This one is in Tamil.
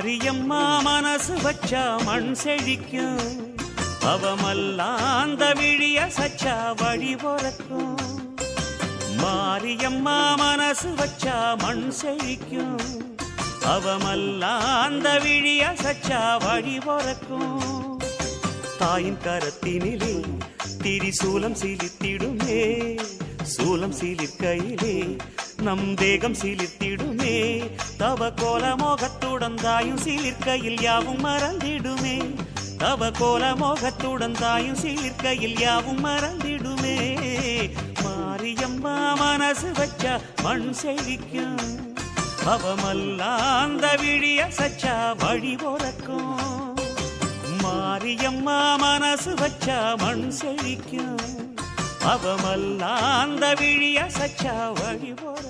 மாரியம்மா மனசு வச்சா மண் செழிக்கும், அவமல்லாந்த விழிய சச்சா வழி பொறக்கும். மாரியம்மா மனசு வச்சா மண் செழிக்கும், அவமல்லாந்த விழிய சச்சா வழி பொறக்கும். தாயின் கரத்தினிலே திரிசூலம் சிலித்திடுமே, சூலம் சிலிர்க்கையிலே நம் தேகம் சிலிர்த்திடுமே. தவ கோல மோகத்துடன் தாயும் சிலிர்க்கையில் யாவும் மறந்திடுமே, தவ கோல மோகத்துடன் தாயும் சிலிர்க்கையில் யாவும் மறந்திடுமே. மாரியம்மா மனசு வச்சா மண் செழிக்கும், அவமல்லாந்த விழிய சச்சா வழி பொறக்கும். மாரியம்மா மனசு வச்சா மண் செழிக்கும், அவமல்லாந்த விழிய சச்சா வழி பொறக்கும்.